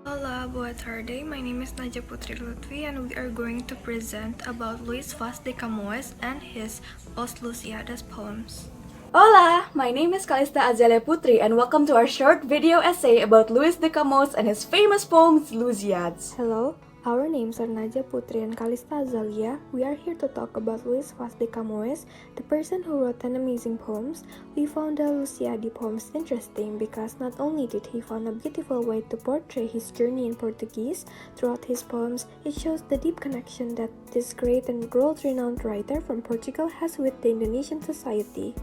Hola, boa tarde. My name is Naja Putri Lutfi and we are going to present about Luis Vaz de Camões and his Os Lusíadas poems. Hola, my name is Calistha Azalia Putri and welcome to our short video essay about Luis de Camões and his famous poems, Lusiads. Hello, our names are Naja Putri and Calistha Azalia. We are here to talk about Luis Vaz de Camões, the person who wrote 10 amazing poems. We found the Lusiadi poems interesting because not only did he find a beautiful way to portray his journey in Portuguese, throughout his poems, it shows the deep connection that this great and world-renowned writer from Portugal has with the Indonesian society.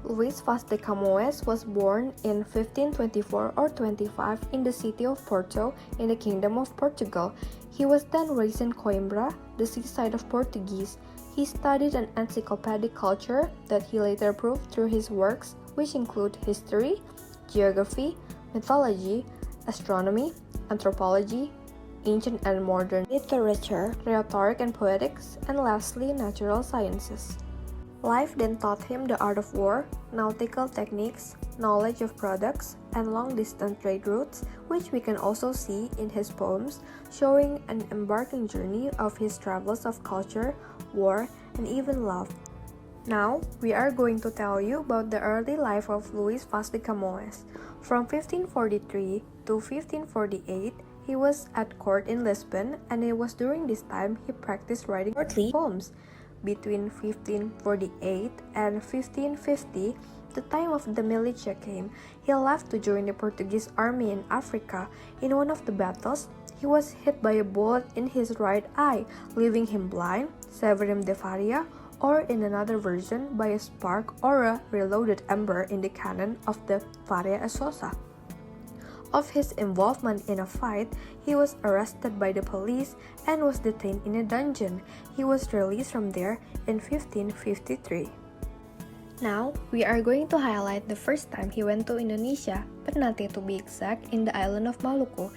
Luis Vaz de Camões was born in 1524 or 25 in the city of Porto in the Kingdom of Portugal. He was then raised in Coimbra, the seaside of Portuguese. He studied an encyclopedic culture that he later proved through his works, which include history, geography, mythology, astronomy, anthropology, ancient and modern literature, rhetoric and poetics, and lastly, natural sciences. Life then taught him the art of war, nautical techniques, knowledge of products, and long-distance trade routes, which we can also see in his poems, showing an embarking journey of his travels of culture, war, and even love. Now, we are going to tell you about the early life of Luis Vaz de Camões. From 1543 to 1548, he was at court in Lisbon, and it was during this time he practiced writing courtly poems. Between 1548 and 1550, the time of the militia came. He left to join the Portuguese army in Africa. In one of the battles, he was hit by a bullet in his right eye, leaving him blind, severum de faria, or in another version, by a spark or a reloaded ember in the cannon of the Faria Asosa. Of his involvement in a fight, he was arrested by the police and was detained in a dungeon. He was released from there in 1553. Now, we are going to highlight the first time he went to Indonesia, Ternate to be exact, in the island of Maluku.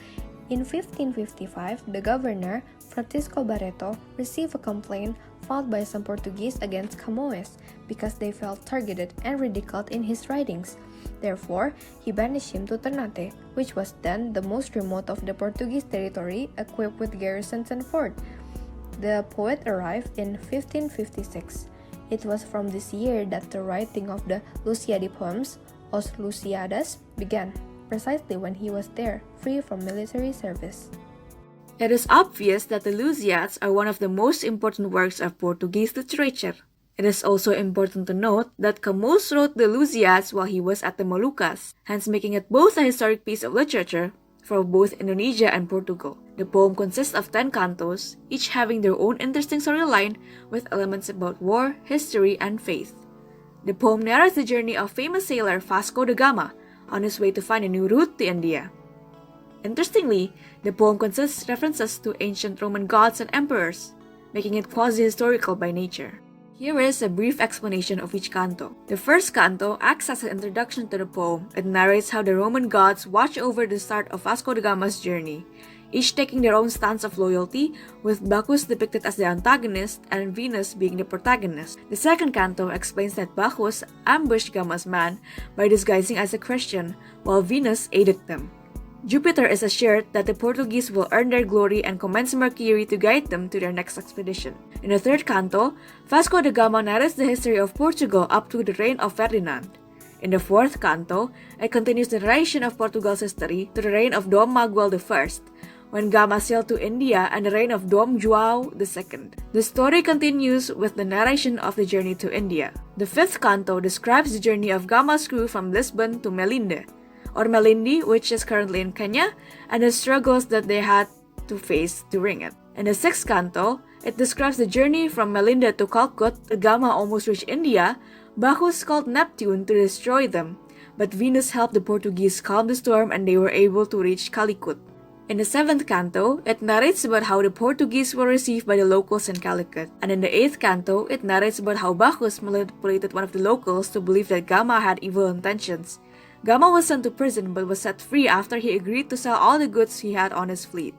In 1555, the governor, Francisco Barreto, received a complaint filed by some Portuguese against Camões because they felt targeted and ridiculed in his writings. Therefore, he banished him to Ternate, which was then the most remote of the Portuguese territory, equipped with garrisons and fort. The poet arrived in 1556. It was from this year that the writing of the Lusiadi poems, Os Lusíadas, began, precisely when he was there, free from military service. It is obvious that the Lusiads are one of the most important works of Portuguese literature. It is also important to note that Camões wrote the Lusiads while he was at the Moluccas, hence making it both a historic piece of literature for both Indonesia and Portugal. The poem consists of 10 cantos, each having their own interesting storyline with elements about war, history, and faith. The poem narrates the journey of famous sailor Vasco da Gama on his way to find a new route to India. Interestingly, the poem consists references to ancient Roman gods and emperors, making it quasi-historical by nature. Here is a brief explanation of each canto. The first canto acts as an introduction to the poem. It narrates how the Roman gods watch over the start of Vasco da Gama's journey, each taking their own stance of loyalty, with Bacchus depicted as the antagonist and Venus being the protagonist. The second canto explains that Bacchus ambushed Gama's man by disguising as a Christian, while Venus aided them. Jupiter is assured that the Portuguese will earn their glory and commands Mercury to guide them to their next expedition. In the third canto, Vasco da Gama narrates the history of Portugal up to the reign of Ferdinand. In the fourth canto, it continues the narration of Portugal's history to the reign of Dom Maguel I, when Gama sailed to India, and the reign of Dom João II. The story continues with the narration of the journey to India. The fifth canto describes the journey of Gama's crew from Lisbon to Melinde, or Malindi, which is currently in Kenya, and the struggles that they had to face during it. In the sixth canto, it describes the journey from Melinde to Calcut. Gama almost reached India. Bacchus called Neptune to destroy them, but Venus helped the Portuguese calm the storm and they were able to reach Calicut. In the seventh canto, it narrates about how the Portuguese were received by the locals in Calicut. And in the eighth canto, it narrates about how Bacchus manipulated one of the locals to believe that Gama had evil intentions. Gama was sent to prison but was set free after he agreed to sell all the goods he had on his fleet.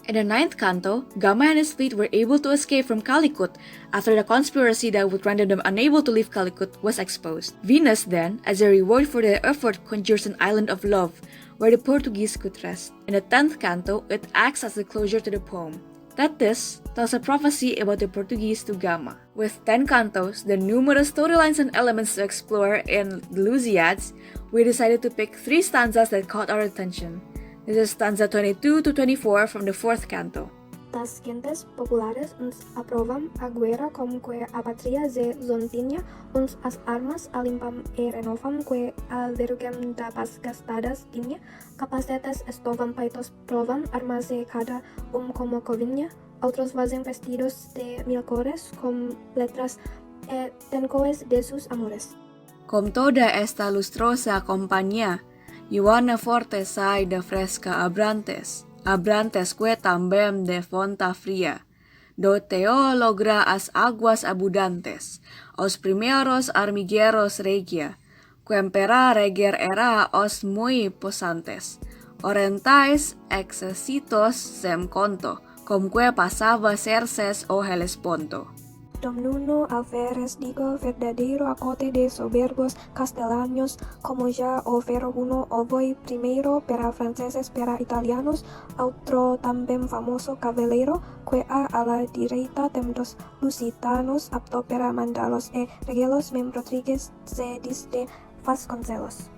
In the 9th canto, Gama and his fleet were able to escape from Calicut after the conspiracy that would render them unable to leave Calicut was exposed. Venus then, as a reward for their effort, conjures an island of love where the Portuguese could rest. In the 10th canto, it acts as the closure to the poem. That this tells a prophecy about the Portuguese to Gama. With 10 cantos, the numerous storylines and elements to explore in the Lusiads, we decided to pick 3 stanzas that caught our attention. This is stanza 22 to 24 from the 4th canto. Tas gentes populares uns aprovam a guerra comque a patria ze zontinia uns as armas alimpam e renovam que alvergem da pas gastadas tinia capacetas estovam paitos provam armas e cada como covinia otros vazem vestidos de mil cores com letras e tencoes de sus amores. Com toda esta lustrosa compañía, Ioana forte sai de fresca abrantes que também de fonta fría, do teo logra as aguas abundantes, os primeros armigueros regia, quempera reger era os muy posantes, orientais exercitos sem conto, comque pasaba cerces o helesponto. Domnuno alferes digo verdadeiro acote de soberbos castellanos, como ya o ferro uno o voi primero pera franceses pera italianos, outro também famoso cavaleiro, que a la direita templos lusitanos apto pera mandalos e regelos mem Rodriguez se disde Vasconcelos.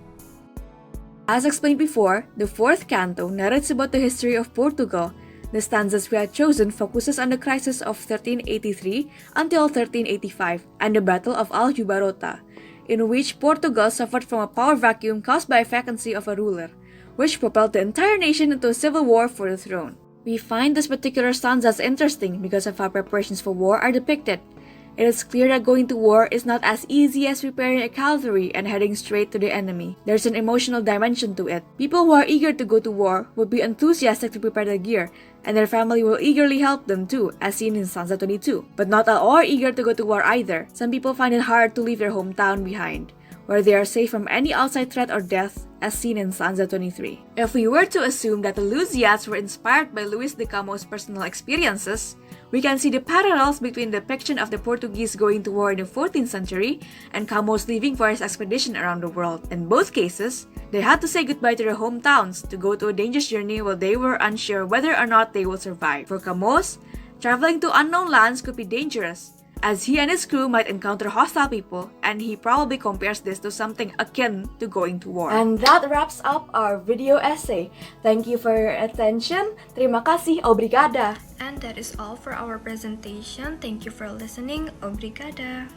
As explained before, the 4th canto narrates about the history of Portugal. The stanzas we had chosen focuses on the crisis of 1383 until 1385 and the Battle of Aljubarrota, in which Portugal suffered from a power vacuum caused by a vacancy of a ruler, which propelled the entire nation into a civil war for the throne. We find this particular stanzas interesting because of how preparations for war are depicted. It is clear that going to war is not as easy as preparing a cavalry and heading straight to the enemy. There's an emotional dimension to it. People who are eager to go to war will be enthusiastic to prepare their gear, and their family will eagerly help them too, as seen in stanza 22. But not all are eager to go to war either. Some people find it hard to leave their hometown behind, where they are safe from any outside threat or death, as seen in stanza 23. If we were to assume that the Lusiads were inspired by Luis de Camo's personal experiences, we can see the parallels between the depiction of the Portuguese going to war in the 14th century and Camo's leaving for his expedition around the world. In both cases, they had to say goodbye to their hometowns to go to a dangerous journey while they were unsure whether or not they will survive. For Camo's, traveling to unknown lands could be dangerous, as he and his crew might encounter hostile people, and he probably compares this to something akin to going to war. And that wraps up our video essay. Thank you for your attention. Terima kasih, obrigada. And that is all for our presentation. Thank you for listening. Obrigada.